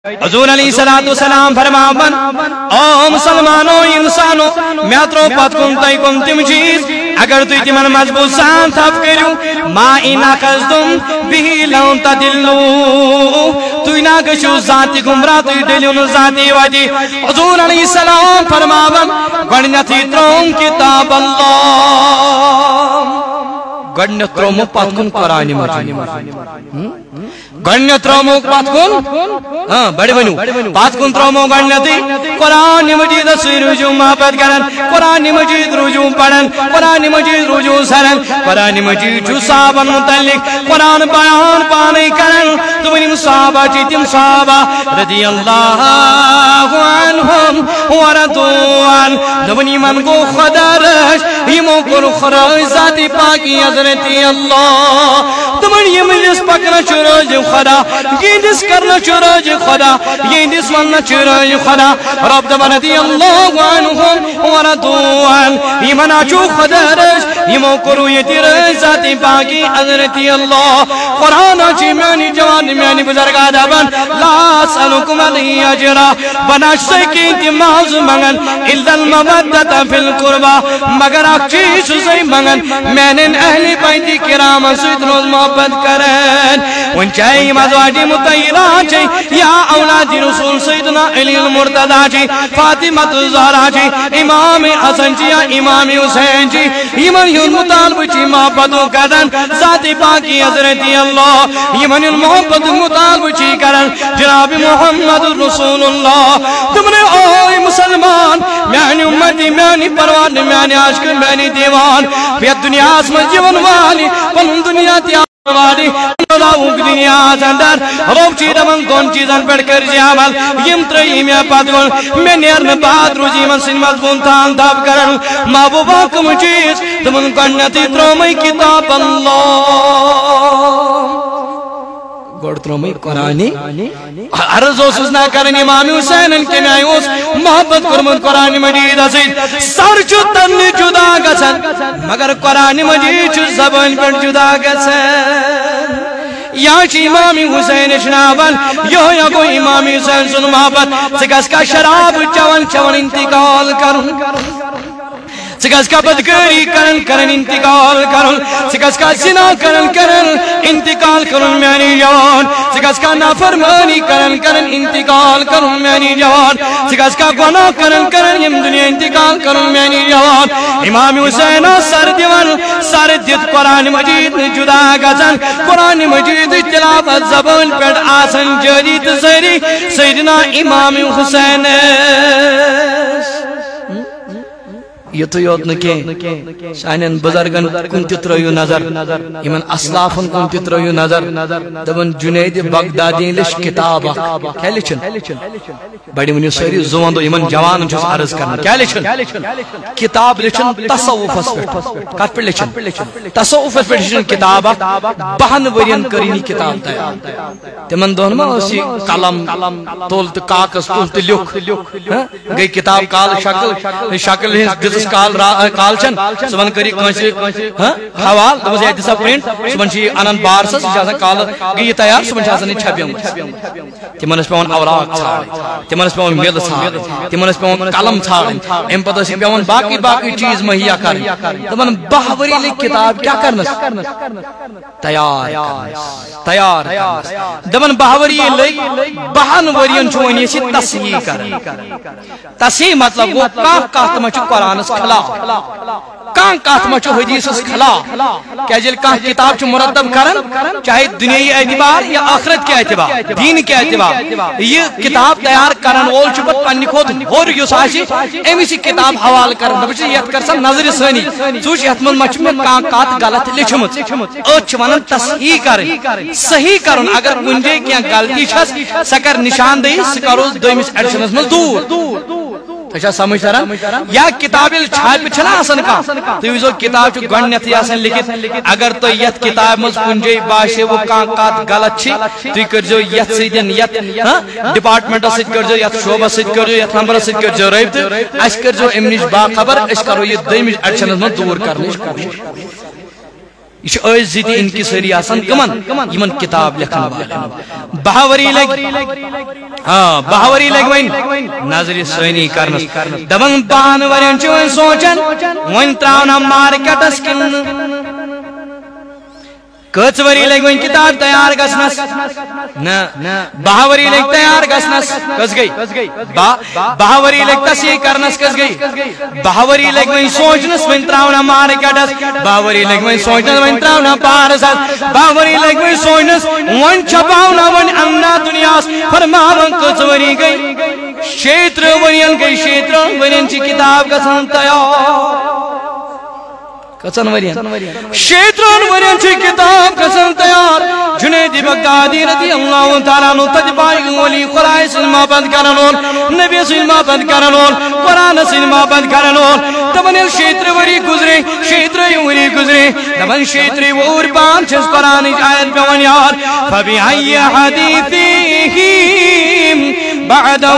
حضور علیہ السلام فرماون او مسلمانو انسانو میں ترو پت کن تہ کن تم چیز اگر تھی تمن مضبوط سان تھپ کرو ما اینا قصدم بھی لون تدلو تھی نہ گشو ذاتی گمراہ تھی ڈلیون ذاتی وادی حضور علیہ السلام فرماون گۄڈنیتھٕے تروم کتاب اللہ گۄڈنیتھ ترومو پت کن قرآن مجید گۄڈنیتھ ترومو پت کن بڑے ونو پت کن ترومو گۄڈنیتھٕے قرآن مجید سی رجوع محبت کرن قرآن مجید رجوع پڑھن قرآن مجید رجوع سرن قرآن مجید چھُ صحابن متعلق قرآن بیان پانے کرن تو ونیم صحابہ چی تم صحابہ رضی اللہ عنہم ورضوان تو ونیمن کو خدا رش یمو کر خراج ذاتی پاکی حضرت اللہ تو ونیم جس پکنا چروج خدا یہ دس کرنا چروج خدا یہ دس وننا چروج خدا رب دبا رضی اللہ عنہم ورضوان یمنا چو خدا رش یمو کرو یہ تیرے ذاتی پاکی حضرت اللہ قرآن چی میانی جوان میانی بزرگا دبن لا سألکم علی اجرا بناش سکی انتماز منگن الا المودت فی القربہ مگر اک چیز سے منگن مینن اہلی بیتی کرام سید روز محبت کرن ان چاہی مزواجی متعیرہ چی یا اولاد رسول سیدنا علی المرتضی چی فاطمہ الزہرا چی امام حسن چی یا امام حسین چی یمن یون مطالب چی محبتوں کرن ذات پاکی حضرت اللہ یمن یون محبت مطالب چی کرن جناب محمد رسول اللہ تم نے اوہ مسلمان میانی امتی میانی پروان میانی عاشق میانی دیوان بیت دنیا اسمت جیون والی پن دنیا تیار والی اوک دنیا اندر روک چیدہ من دون چیزن پڑھ کر جامل یم ترہیم یا پادگون میں نیرن بعد روزی من سن مضبون تان تاب کرن محبوبہ کم چیز تمن کنتی ترومی کتاب اللہ گوڑ ترومی قرآنی عرض اوسوس نہ کرن امام حسین ان کے میں اوس محبت کرمن قرآن مجید اسید سر چو تن جدا گسن مگر قرآن مجید چو زبان پر جدا گسن یا چی امام حسین اشنابن یو یا کوئی امام حسین سن محبت سکس کا شراب چون چون انتقال کرن سکس کا بدگری کرن انتقال کرن سکس کا زنا کرن انتقال کرن میانی جوان سکس کا نافرمانی کرن انتقال کرن میانی جوان سکس کا گناہ کرن یم دنیا انتقال کرن میانی جوان امام حسین سر دیون سر دیت قرآن مجید جدا گزن قرآن مجید تلاوت زبان پر آسن جدید سری سیدنا امام حسین یہ تو یوت نکے سانین بزرگن کن تترویو نظر یمن اصلافن کن تترویو نظر دبن جنید بغدادی لش کتاب کیا لچن بڑی منی سوری زوان دو یمن جوان جس عرض کرنا کیا لچن کتاب لچن تصوف اسپیٹ کات پر لچن تصوف اسپیٹ لچن کتاب بہن ورین کرینی کتاب تیار تمن دون ما اسی قلم تولت کاکس تولت لکھ گئی کتاب کال شکل کال چن صبح کری کنسی حوال دبس یہ دسا پرنٹ صبح چی انن بار سس جاسا کال گئی تیار صبح چی آسانی چھپیم تمنس پیون اوراق چھاڑ تمنس پیون میل چھاڑ تمنس پیون قلم چھاڑ ام پتہ سی پیون باقی چیز مہیا کر دبن بہوری لکھ کتاب کیا کرنس تیار دبن بہوری لکھ بہن ورین چھوانی سی تصحیح کر تصحیح مطلب وہ کاہ تمہ چھ قرآن خلاف کان کات ما چھو حدیث اس خلاف کیا جل کان کتاب چھو مرتب کرن چاہے دنیای اعتبار یا آخرت کے اعتبار دین کے اعتبار یہ کتاب تیار کرن وول چھو پت پنی خود اور یوس آشی امی سی کتاب حوال کرن دبچہ یت کرسن نظر سنی سوچ یتمن ما چھو میں کان کات غلط لچھمت اوچ ونن تصحیح کرن صحیح کرن اگر کنجے کیا غلطی چھس سکر نشان دہی سکروز دویمس ایڈیشنس مز دور تجھا سمجھ ترا یا کتاب چھاپ چھنا آسن کا تو ویزو کتاب چھ گۄڈنیتھٕے آسان لکھت اگر تو یت کتاب مز کنجے باشے وہ کان کات غلط چھ تو کرجو یت سیدن یت ڈپارٹمنٹ سۭتۍ کرجو یت شعبہ سۭتۍ کرجو یت نمبر سۭتۍ کرجو رٲبطہٕ اس کرجو امہِ نش با خبر اس کرو یہ دویمِس ایڈیشنس مز دور کرنٕچ کوٗشش یہ عزتی انکساری آسان کمن یمن کتاب لکھن والن بہاوری لگ بہاوری لگ وین نظر ثانی کرنس دبن 5 ورین چھ وین سوچن وین تراونا مارکیٹس کن کچ وری لگ وین کتاب تیار گسنس نا بہاوری لگ تیار گسنس کس گئی بہاوری لگ تصحیح کرنس کس گئی بہاوری لگ وین سوچنس وین تراونا مارکیٹس بہاوری لگ وین سوچنس وین تراونا پارس بہاوری لگ وین سوچنس وین چھپاونا وین امنا دنیاس فرماون کچ وری گئی شیطر ورین گئی شیطر ورین چی کتاب گسن تیار کسن ورین شیطران ورین چھ کتاب کسن تیار جنید بغدادی رضی اللہ تعالیٰ عنہ تجبائی ولی قرآن سلمہ بند کرنون نبی سلمہ بند کرنون قرآن سلمہ بند کرنون دبن شیطر وری گزرے شیطر وری گزرے دبن شیطر وور پان چھس قرآن آیت پیون یار فبیعی حدیثیم بعدہ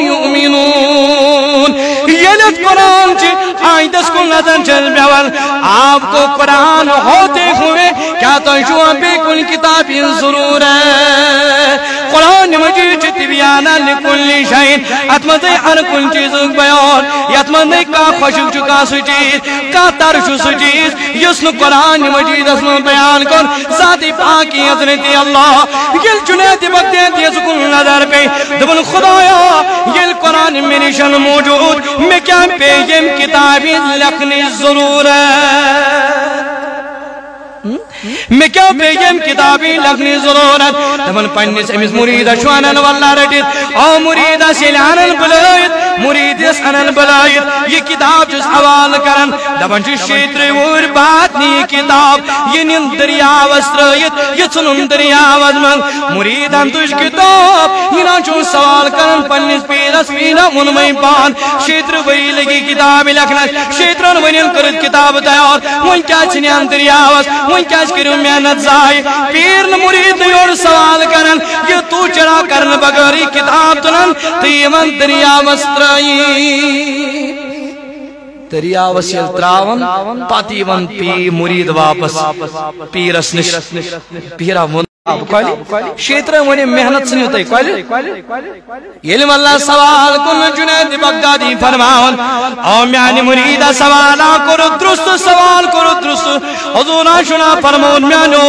یؤمنون یلت قرآن چھ آئیدس کو نظر چل بیول آپ کو قرآن ہوتے ہوئے کیا تو شوہ بے کل کتابی ضرور ہے قرآن مجید تبیانا لکل شاہین اتمنی ہر کل چیز بیان یتمنی کا خوشک چکا سجید کا ترش سجید یسن قرآن مجید اسم بیان کر ذاتی پاکی حضرت اللہ یل جنید بگدیت یسکل نظر پہ دبن خدایا یل قرآن میں نشان موجود میں کیا پیغم کتابی لکھنی ضرور ہے میں کیا پیغم کتابی لکھنی ضرورت دبن پنیس امیز مرید شوانن واللہ رٹید او مرید سیلانن بلائید مرید سنن بلائید یہ کتاب جس حوال کرن دبن جس شیطر ور بات نی کتاب یہ نن دریاو استرائید یہ سنن دریاو ازمن مریدان تجھ کتاب یہ نا جو سوال کرن پنیس پیرس پینا منمائی پان شیطر وری لگی کتاب لکھنا شیطران ونین کرد کتاب تیار ون کیا چنیان دریاو ون کیا کرو محنت زائی پیر مرید نیور سوال کرن یہ تو چرا کرن بگری کتاب تنن تیمن دریا وسترائی دریا وسیل تراون پاتی ون پی مرید واپس پیرس نش پیرا ون شیطر ونی محنت سنیو تی کوئی علم اللہ سوال کن جنید بغدادی فرماون او میانی مریدہ سوالا کرو درست سوال کرو درست حضورا شنا فرمون میانو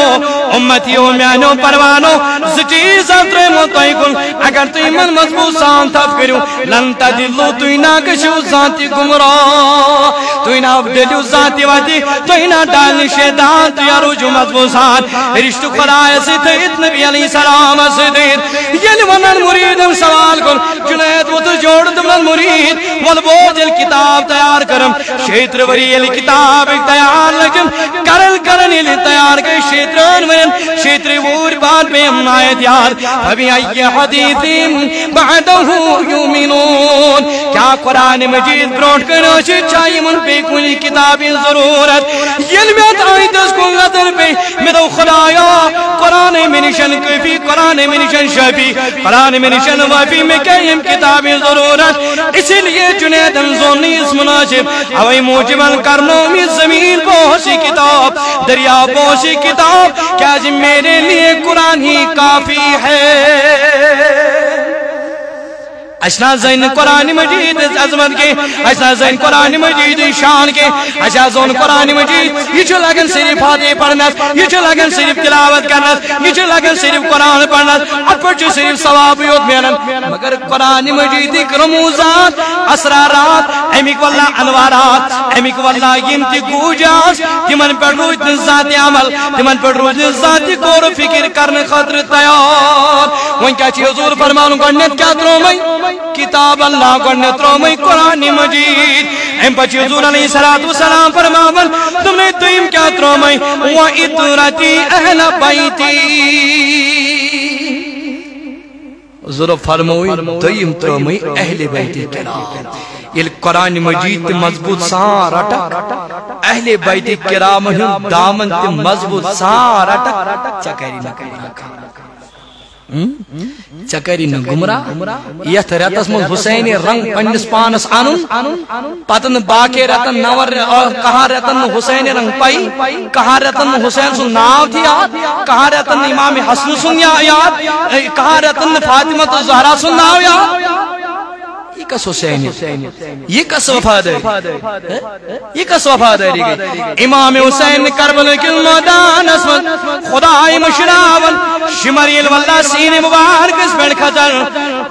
امتیو میانو پروانو زچیز اتر متوئی کن اگر توی من مضبوط سان تف کرو لن تدلو توی ناکشو ذاتی گمراہ توی نا افدلیو ذاتی وادی توی نا ڈالنی شیطان توی روجو مضبوط سان رشتو خدای سے تیت نبی علیہ السلام صدید یلی ونن مریدم سوال کن جنید وہ تو جوڑ دمن مرید والبوجل کتاب تیار کرم شیطر وری یلی کتاب ایک تیار لگم کرل کرن یلی تیار گئی شیطران ون شیطر وور بات پہ ہم آیت یار فبی ای حدیثیم بعدہ یومنون کیا قرآن مجید بروٹ کرو چاہیے من پہ کوئی کتابی ضرورت یلی میت آئی دس کو نظر پہ میرا خدایا قرآن میں نشان کفی قرآن میں نشان شفی قرآن میں نشان وفی میں کہیں کتابی ضرورت اسی لیے جنید انزونی اس مناسب اوائی موجباً کرنو میں زمین بہوشی کتاب دریا بہوشی کتاب کیا جی میرے لیے قرآن ہی کافی ہے اشنا زین قرآن مجید عظمت کے اشنا زین قرآن مجید شان کے اشنا زون قرآن مجید یہ جو لگن صرف فاتح پڑھنا یہ جو لگن صرف تلاوت کرنا یہ جو لگن صرف قرآن پڑھنا اپر جو صرف ثواب یوت میرن مگر قرآن مجید ایک رموزات اسرارات امیک واللہ انوارات امیک واللہ یمتی گوجاز تمن پر روز ذات عمل تمن پر روز ذات غور و فکر کرنے خاطر تیار وہن کیا چیز حضور فرمانوں گھنٹ کیا ترومائی کتاب اللہ گھنٹ ترومائی قرآن مجید ام پچی حضور علیہ السلام فرماون تم نے تیم کیا ترومائی وَإِطْرَتِي أَهْلَ بَيْتِي حضور فرموئی تیم ترومائی اہل بیت کرام یہ قرآن مجید مضبوط سان رٹا اہل بیت کرام دامن مضبوط سان رٹا چکری نکری چکری گمراہ یت رتس من حسین رنگ پنس پانس ان پتن باقی رتن نور کہاں رتن حسین رنگ پائی کہاں رتن حسین سن ناو تھی یاد کہاں رتن امام حسن سن یاد کہاں رتن فاطمہ زہرا سن ناو یاد یہ کس حسین یہ کس وفاداری یہ کس وفاداری امام حسین کربلا کے میدان اسود خدای مشراون شمریل واللہ سین مبارک اس بیڑ کھتر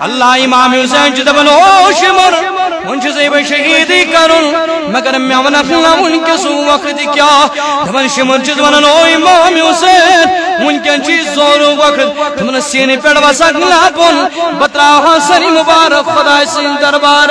اللہ امام حسین جدبن او شمر منچ زیب شہیدی کرن مگر میں ونفنا منکے سو وقت کیا دبن شمر جدبن او امام حسین منکے چیز زور وقت دبن سین پیڑ وسک لاپن بطراہ سری مبارک خدای سین دربار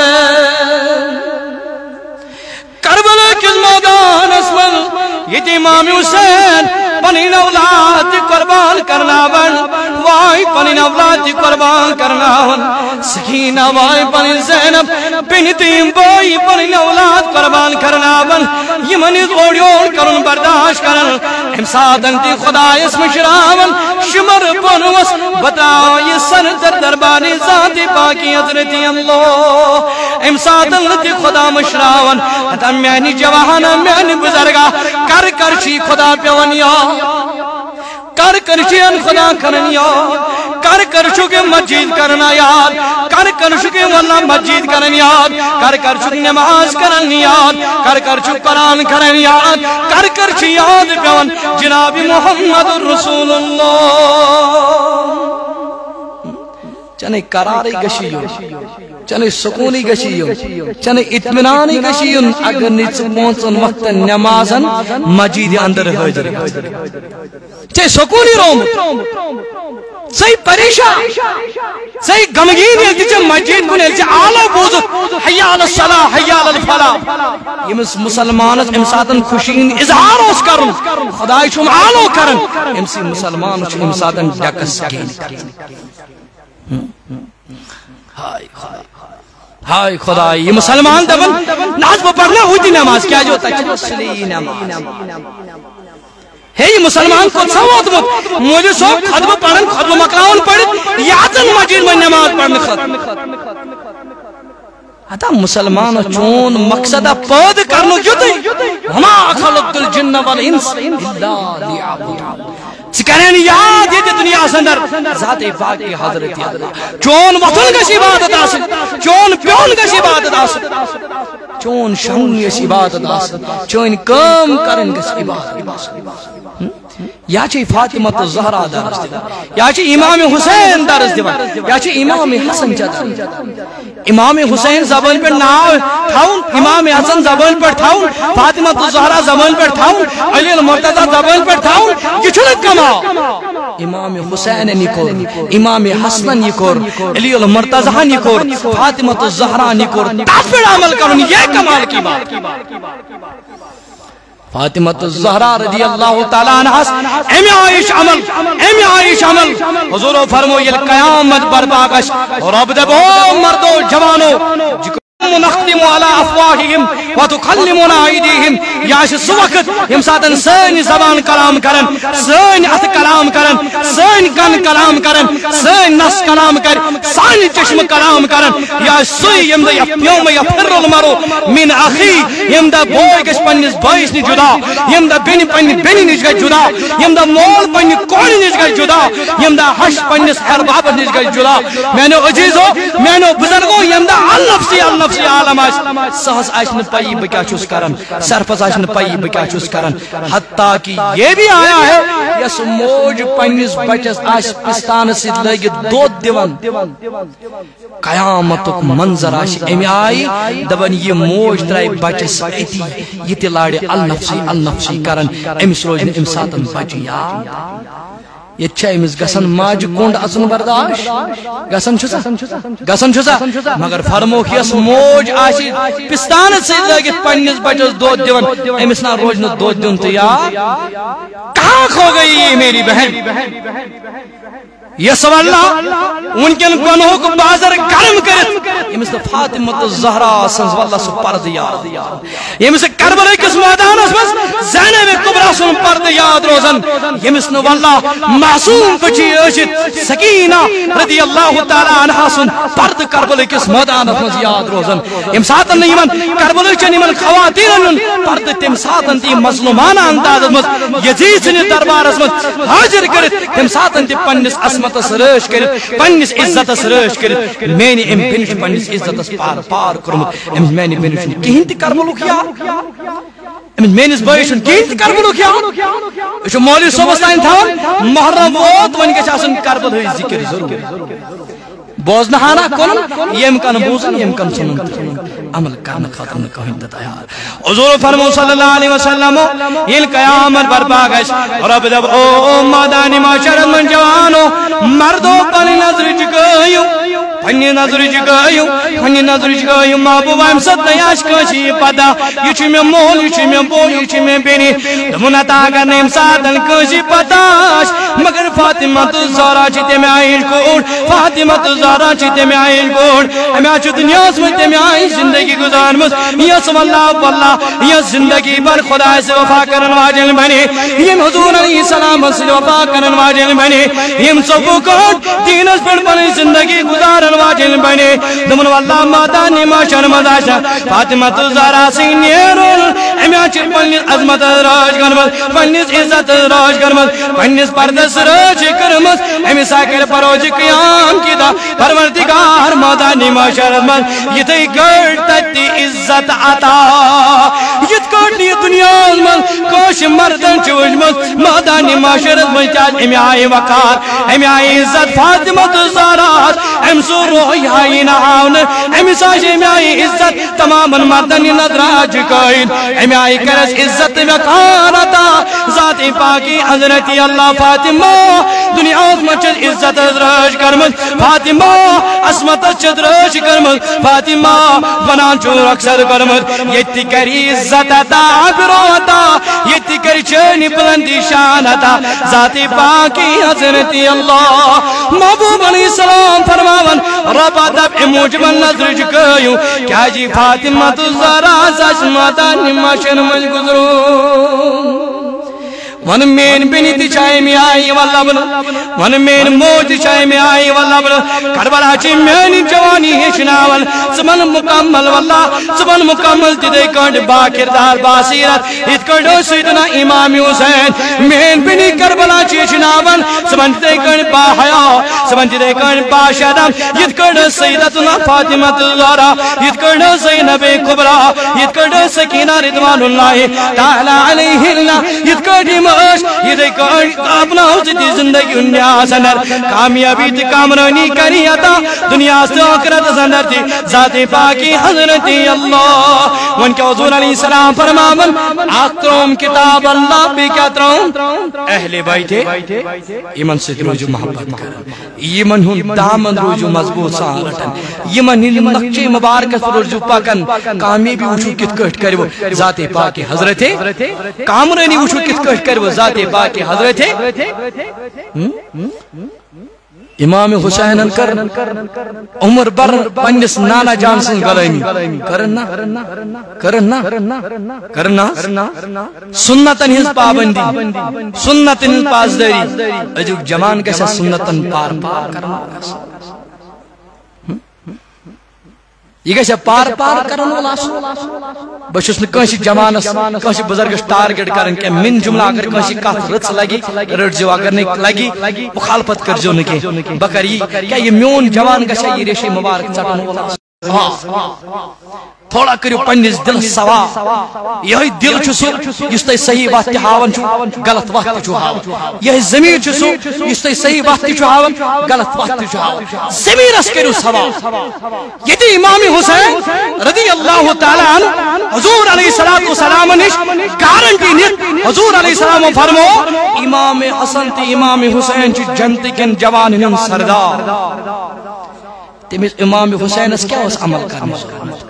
کربلا کس میدان اسود یہ امام حسین پنین اولاد قربان کرنا بن وائی پنین اولاد قربان کرنا بن سکینہ وائی پنین زینب بنتیم وائی پنین اولاد قربان کرنا بن یہ منی اوڑیون کرن برداشت کرن امسادن تی خدا اسم شراون شمر پنوس بتاؤ یہ سر در دربانی ذات پاکی حضرت اللہ امسادن تی خدا مشراون حتی میانی جوانا میانی بزرگا کر کرشی خدا پیونیا کر کرشین خدا کرن یاد کر کرشو کے مسجد کرنا یاد کر کرشو کے واللہ مسجد کرن یاد کر کرشو کے نماز کرن یاد کر کرشو قرآن کرن یاد کر کرشو یاد پیون جناب محمد رسول اللہ چنے قراری گشیو چنے سکونی گشیو چنے اطمینانی گشیو اگر نیچ پہنچن وقت نمازن مسجد اندر حاضر چے سکونی روم صحیح پریشان صحیح غمگین یلتی چے مسجد کو نیلتی آلو بوزت حیاء الصلاة حیاء الفلاح یہ مسلمانت امساتن خوشین اظہار اس کرن خدای شم آلو کرن امسی مسلمان شم امساتن ڈکس گین ہائے خدا یہ مسلمان دبن ناز پڑھنا ہوتی نماز کیا جو تچنا سلی نماز ہے یہ مسلمان کو سوات مت مجھے سو خطب پڑھن خطب مکراون پڑھن یادن مجید میں نماز پڑھن خطب حتی مسلمان چون مقصدہ پود کرنو جدی وما خلقت الجن والانس الا لیعبدون سکرین یاد یہ دنیا سندر ذات پاکی حضرت اللہ چون وطن گشی عبادت آسن چون پیون گشی عبادت آسن چون شون گشی عبادت آسن چون کام کرن گشی عبادت آسن یا چھے فاطمہ الزہرا درس دیوان یا چھے امام حسین درس دیوان یا چھے امام حسن چدر امام حسین زبان پر ناو تھاؤن امام حسن زبان پر تھاؤن فاطمہ الزہرا زبان پر تھاؤن علی المرتضی زبان پر تھاؤن یہ چھلک کما امام حسین نکور امام حسن نکور علی المرتضی نکور فاطمہ الزہرا نکور تاس پر عمل کرن یہ کمال کی بات فاطمہ الزہرا رضی اللہ تعالیٰ عنہ ایم عائش عمل حضور فرموئی القیامت برباگش رب دبو مردو جوانو نختم على افواههم وتكلمنا ايديهم یا سوقت یم ساتن سن زبان کلام کرن سن ات کلام کرن سن کن کلام کرن سن نس کلام کر سن چشم کلام کرن یا سوی یم د یوم یفر المرء من اخی یم د بوی گش پنس بایس نی جدا یم د بنی بنی نش گش جدا یم د مول پنی کون نش گش جدا یم د حش پنس ہر باب نش گش جدا مینو عزیزو مینو بزرگو یم د النفسی عالم سہس آشن پائی بکیا چوس کرن سرفس آشن پائی بکیا چوس کرن حتیٰ کہ یہ بھی آیا ہے یس موج پنیس بچس آش پستان سے لگی دود دیون قیامتک منظر آش امی آئی دبن یہ موج ترائی بچس ایتی یہ تلاڑی النفسی کرن امس روجن امساتن بچی یا یہ امس گسن ماج کونڈ اچن برداشت گسن چھسا مگر فرموک یس موج آشی پستان سے لگت پنیس بچس دود دیون امس نا روجن دود دیون تو یا کہاں کھو گئی یہ میری بہن یس واللہ ونکن گنہو کو بازر گرم کرت یمس فاطمہ الزہرا سنز واللہ سو پرد یاد یمس کربلا کس میدان مز زینب کبرا سن پرد یاد روزن یمس نو واللہ معصوم بچی اشت سکینہ رضی اللہ تعالی عنہ سن پرد کربلا کس میدان مز یاد روزن یم ساتن یمن کربلا چن یمن خواتین پرد تم ساتن تی مظلومانہ انداز مز یزید سن دربار مز حاضر کرت تم ساتن تی پنس عصمت سرش کرت پنس عزت سرش کرت مینی ام بنش پنس عزت پار پار کرمت ام مینی بنش کہین تی کربلا کیا ام مینس بایشن کہین تی کربلا کیا اس مولوی صبح تائن تھاون محرم ووت ون گژھِ آسن کربلا ہی ذکر ضرور بوزن ہانا کن یم کن بوزن یم کن سنن عمل کرنے خاطر نہ کہیں تیار حضور فرمو صلی اللہ علیہ وسلم یہ قیامت برپا گش رب دب او مدانی معاشرت من جوانو مردو پنی نظر چکایو پنی نظر چکایو پنی نظر چکایو محبوب ام ست نیاش کشی پتا یہ چھ میں مول یہ چھ میں بول یہ چھ میں بینی دمون عطا کرنے ام ساتن کشی پتاش مگر فاطمہ تو زہرا چیتے میں آئیل کوڑ فاطمہ تو زہرا چیتے میں آئیل کوڑ ہمیں آچو دنیا سمجھتے میں آئی زندگی گزار مز یس واللہ واللہ یہ زندگی پر خدا سے وفا کرن واجل بنے یہ حضور علیہ السلام سے وفا کرن واجل بنے یہ سبو کوٹ دینس پر بنی زندگی گزارن واجل بنے دمن واللہ مادانی معاشر مداشا فاطمہ تو زہرا سی نیرون ہمیں آچو پنیس عظمت راج کرمت پنیس عزت راج کرمت پنیس پردس راج کرمت ہمیں ساکر پروج قیام کی دا پروردگار مادانی معاشر مد یہ تی کرتی عزت عطا یہ کرتی دنیا من کوش مردن چوش من مادانی معاشرت من چاہت ہمیں آئی وقار ہمیں آئی عزت فاطمہ الزہرا ہم سو روحی آئی نہاون ہمیں ساش ہمیں آئی عزت تمام مردن ندراج کوئی ہمیں آئی کرس عزت وقار عطا ذات پاکی حضرت اللہ فاطمہ دنیا من چاہت عزت ازراج کرمت فاطمہ عصمت چدراج کرمت فاطمہ بنان چور اکثر کرمت یتی کری عزت عطا عبرو عطا یتی کری چنی بلندی شان عطا ذات پاکی حضرت اللہ محبوب علیہ السلام فرماون ربا دب موجبن نظر جکیوں کیا جی فاطمہ تو زہرا سچ ماتا نماشن من گزرو ون مین بنی تی چاہے میں آئی واللہ بنا ون مین موج چاہے میں آئی واللہ بنا کربلا چی مینی جوانی ہشناول زمن مکمل واللہ زمن مکمل تی دے کنڈ با کردار باسیرت ات کنڈو سیدنا امام حسین مین بنی کربلا چی ہشناول زمن تی دے کنڈ با حیا زمن تی دے کنڈ با شدم ات کنڈ سیدتنا فاطمہ الزہرا ات کنڈ زینب کبرا ات کنڈ سکینہ رضوان اللہ تعالی علیہن ات کنڈ یہ دیکھو اپنا حسیتی زندگی انیا سندر کامیابی تی کامرانی کری عطا دنیا سے آخرت سندر تی ذات پاکی حضرت اللہ وان کے حضور علیہ السلام فرماون اکرم کتاب اللہ پہ کیا ترون اہل بیٹھے ایمن سے روجو محبت کر ایمن ہن دامن روجو مضبوط سارٹن ایمن ہن نقشے مبارکت پر روجو پاکن کامیابی وچو کت کٹ کرو ذات پاکی حضرت کامرانی وچو کت کٹ کرو ذات پاک حضرت امام حسین کر عمر بر پنس نانا جان سن غلامی کرنا سنتن ہز پابندی سنتن ہز پاسداری اجوک جمان کیسا سنتن پار پار کرنا یہ گھر پار پار کرن والا بچس نہ کنسی جوانس کنسی بزرگس ٹارگٹ کرن کہ من جملہ اگر کنسی کت رچ لگی رٹ جو اگر نہیں لگی مخالفت کر جو نہ کہ بکری کیا یہ میون جوان گژھِ یہ ریشی مبارک ژٹن والا تھوڑا کریو پنس دل سوا یہ دل چھسو اس تے صحیح وقت ہاون چھو غلط وقت چھو ہاون یہ ضمیر چھسو اس تے صحیح وقت چھو ہاون غلط وقت چھو ہاون ضمیر اس کریو سوا یہ امام حسین رضی اللہ تعالی عنہ حضور علیہ الصلوۃ والسلام نش گارنٹی نت حضور علیہ السلام فرمو امام حسن تے امام حسین چھ جنت کن جوان ہن سردار تمس امام حسین اس کیا اس عمل کرنا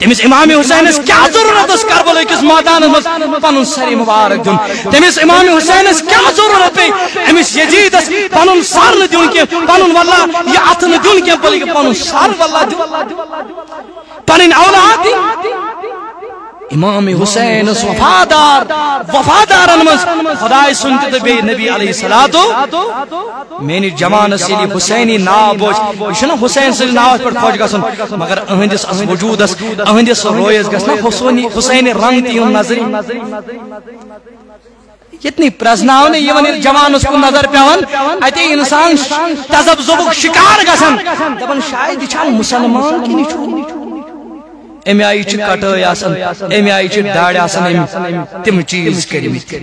تمس امام حسین کیا ضرورت اس کربلا کس میدان مز پن سری مبارک دن تمس امام حسین کیا ضرورت پی امس یزید پن سر ن دن کی پن واللہ یہ اتھ ن دن کی بلکہ پن سر واللہ دن پن اولاد امام حسین وفادار مز خدا سنت بی نبی علیہ الصلوۃ میری جوان سلی حسینی ناو بوچ یہ حسین سلی ناو پر خوش گسن مگر اہندس وجودس اہندس رویس گسنا حسین رنگ تی نظر اتنی پرزناؤن یہ جوان اس کو نظر پیون اتے انسان تذب زبک شکار گسن دپن شاید یہ مسلمان کی نہیں امی آئی چھ کٹائی آسن امی آئی چھ داڑ آسن تم چیز کرمت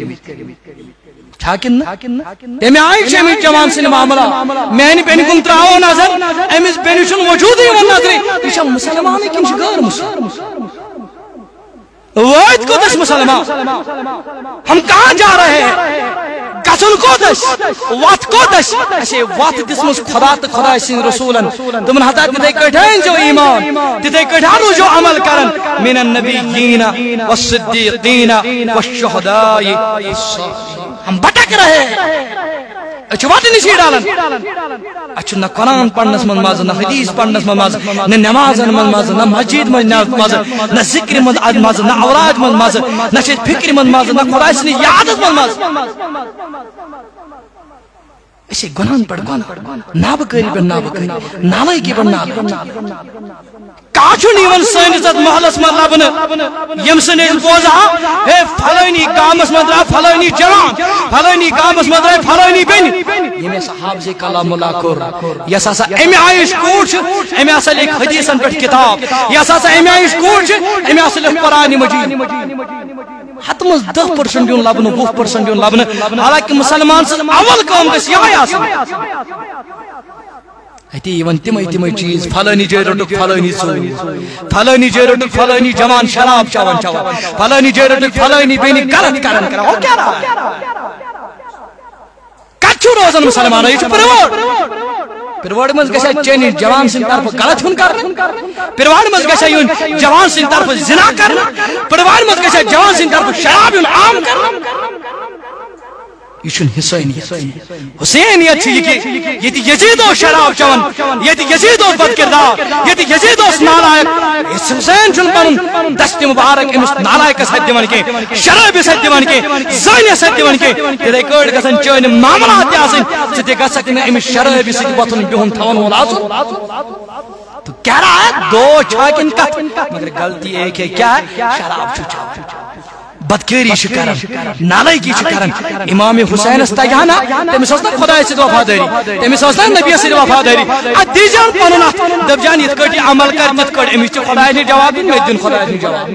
چھاکن نا امی آئی چھ امی جوان سن معاملہ میں بین کن تراؤ نظر امیس بین چھ وجود ہی من نظر یہ چھ مسلمان کن چھ غیر مسلمان وائد کو دس مسلمان ہم کہاں جا رہے ہیں گسن کو دس وات کو دس اسے وات دسمس خدا تو خدا سن رسولن تمن ہتا تتے کٹھن جو ایمان تتے کٹھارو جو عمل کرن من النبیین والصدیقین والشہداء ہم بٹک رہے ہیں اچھا وات نشی ڈالن اچھا نہ قرآن پڑھنس من ماز نہ حدیث پڑھنس من ماز نہ نماز من ماز نہ مسجد من ماز نہ ذکر من ماز نہ اوراد من ماز نہ فکر من ماز نہ خدا سن یادت من ماز اسے گناہن پڑھ گناہ نابکاری پر نابکاری نالائکی پر نالائکی کاچو نیون سینزت محلس من لبن یم سنیز بوزا ہے فلانی کامس من درہ فلانی جوان فلانی کامس من درہ فلانی بین یم ایسا حافظ کلام اللہ کر یس آسا امی آئیش کوچ امی آسا لیک حدیثن پر کتاب یس آسا امی آئیش کوچ امی آسا لیک قرآن مجید حتمز 10% دیون لبن 20% دیون لبن حالانکہ مسلمان سے اول کام گس یہ آسان ایتی ایون تمہیں چیز فلانی جے رٹک فلانی سوز فلانی جے رٹک فلانی جوان شراب چاون چاون فلانی جے رٹک فلانی بینی غلط کرن کرا وہ کیا رہا کچھو روزن مسلمان ہے یہ پروڑ مز گشا چینی جوان سن طرف غلط ہن کرنا پروڑ مز گشا یون جوان سن طرف زنا کرنا پروڑ مز گشا جوان سن طرف شراب یون عام کرنا یہ حسینیت حسینیت یہ یزید و شراب چون یہ یزید و بد کردار یہ یزید و نالائق اس حسین چون پن دست مبارک امس نالائق سد دیون کے شراب سد دیون کے زانی سد دیون کے تے کڑ گسن چون معاملات آسن تے گسکن امس شراب سد بتن بہن تھون ولاسو تو کہہ رہا ہے دو چھاکن کت مگر غلطی ایک ہے کیا ہے شراب چوچا بدکیری شکرن نالائکی شکرن امام حسین استگانا تمس اسنا خدا سے وفاداری تمس اسنا نبی سے وفاداری ادی جان پننا دب جان یت کٹی عمل کر مت کڑ امس خدا نے جواب دین دین خدا نے جواب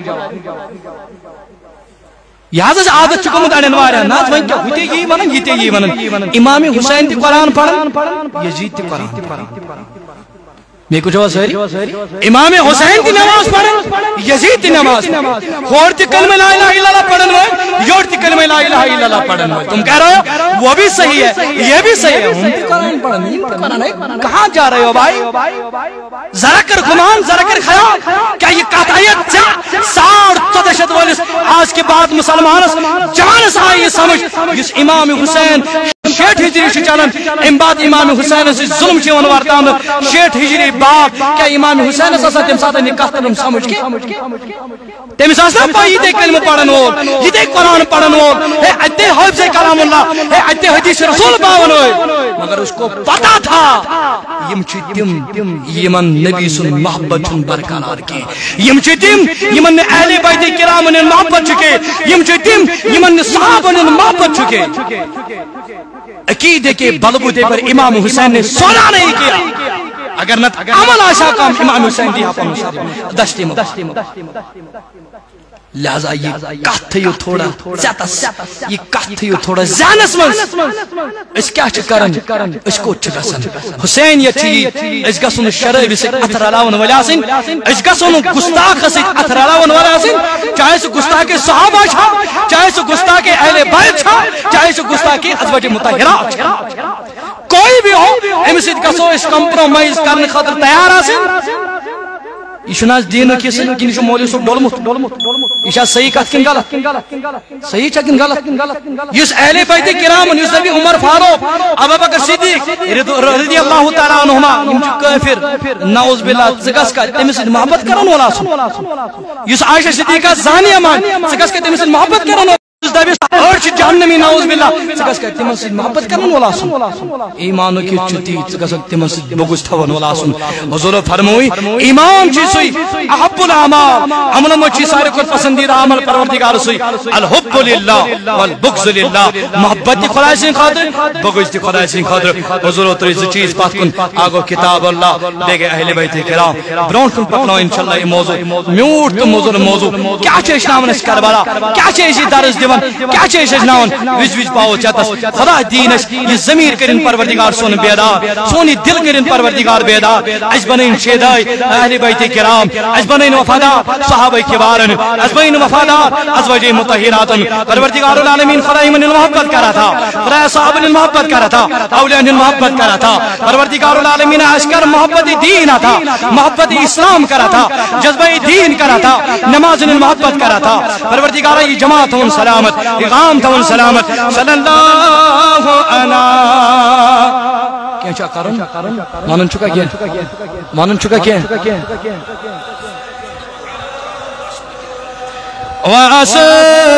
یاد عادت چکم دان وارا نات ون کیا ہوتے یہ ون یہ ون امام حسین تی قرآن پڑھن یزید تی قرآن پڑھن میں کچھ ہوا سہری امام حسین کی نماز پڑھن یزید کی نماز خورتی کلمہ لا الہ الا اللہ پڑھن ہوئے یورتی کلمہ لا الہ الا اللہ پڑھن ہوئے تم کہہ رہے ہو وہ بھی صحیح ہے یہ بھی صحیح ہے ہم قرآن پڑھن یہ قرآن ہے کہاں جا رہے ہو بھائی ذرا کر گمان ذرا کر خیال کیا یہ قطعیت ساڑھ تدشت والس آج کے بعد مسلمانس جانس آئی یہ سمجھ جس امام حسین 60 ہجری چلن ام بعد امام حسین سے ظلم چون وردان 60 ہجری بعد کیا امام حسین سے تم ساتھ نکاح کرم سمجھ کے تم ساتھ پائی یہ کلمہ پڑھن وول یہ قرآن پڑھن وول ہے اتے حفظ کلام اللہ ہے اتے حدیث رسول باون ہوئے مگر اس کو پتا تھا یم تم یمن نبی سن محبت برقرار کی یم تم یمن اہل بیت کرام نے محبت چکے یم تم یمن صحابہ نے محبت چکے عقیدے کے بلبوتے پر امام حسین نے سونا نہیں کیا اگر نہ عمل آشا کام امام حسین دیا پا دشتی لہذا یہ کہت تھیو تھوڑا زیادہ یہ کہت تھیو تھوڑا زیانس من اس کیا چکرن اس کو چکسن حسین یہ چی اس گسن شرعی سے اتر علاون ولیاسن اس گسن گستاخ سے اتر علاون ولیاسن چاہے سو گستاخ کے صحابہ چھا چاہے سو گستاخ کے اہل بیت چھا چاہے سو گستاخ کے ازواج مطہرہ چھا کوئی بھی ہو امسید گسو اس کمپرومائز کرنے خاطر تیار آسن یہ دین کس کن یہ مولوی صاحب ڈولمت یہ صحیح کت کن غلط صحیح کن غلط اس اہل بیت کرام اس نبی عمر فاروق ابو بکر صدیق رضی اللہ تعالی عنہما یم کافر نعوذ باللہ زگس کا تمس محبت کرن والا اس عائشہ صدیقہ زانیہ مان زگس کا تمس محبت کرن اور جہنمی نعوذ باللہ زگس کا تمس محبت کرن والا ایمان کی چتی زگس تمس بغض تھون والا حضور فرموئی ایمان چھ سوی احب الاعمال عمل مچ سارے کو پسندیدہ عمل پروردگار سوی الحب للہ والبغض للہ محبت خدا سے خاطر بغض خدا سے خاطر حضور تو اس چیز پاس کن آگو کتاب اللہ دے گئے اہل بیت کرام برون کن پکنو انشاءاللہ یہ موضوع میوٹ تو موضوع کیا چھ اسلام اس کربلا کیا چھ اس درس دیوان کیا چھ اس ناون وچ پاو چتس خدا دین اس یہ ضمیر کرن پروردگار سون بیدار سونی دل کرن پروردگار بیدار اس بنین شیدائی اہل بیت کرام اس بنین وفادار صحابہ کبارن اس بنین وفادار ازواج مطہراتن پروردگار العالمین خدا من محبت کرا تھا خدا صحابہ نے محبت کرا تھا اولیاء نے محبت کرا تھا پروردگار العالمین اشکر محبت دین تھا محبت اسلام کرا تھا جذبہ دین کرا تھا نماز نے محبت کرا تھا پروردگار یہ جماعت ہوں سلامت اقام تھون سلامت صلی اللہ علیہ کیا چاہ کرن مانن چکا کیا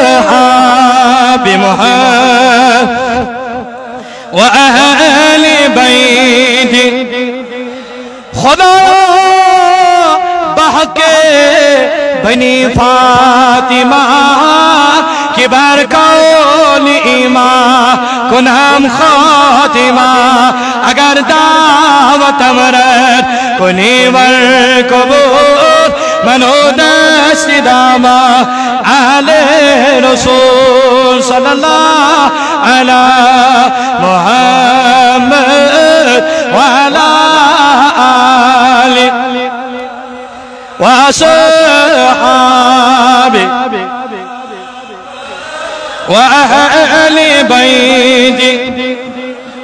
وَأَصْحَابِ مُحَمَّدٍ وَأَهْلِ بَيْتِ خدا بحق بنی فاطمہ کی برکول ایمان کنہم خاتمہ اگر دعوت امرت کنی ورکبور منو دست داما آل رسول صلی اللہ علیہ محمد وعلا آل وصحابه وأهل بيته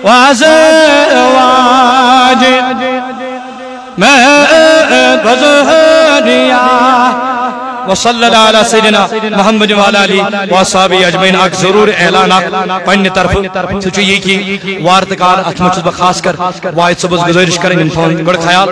وأزواجه ما وزهريا وصلی اللہ علیہ سیدنا محمد وعلی آلہ وصحابہ اجمعین اک ضرور اعلان پنہ طرف سچ یہ کہ وارتکار اتھ مچ خاص کر واحد صبح گزارش کریں ان گڑ خیال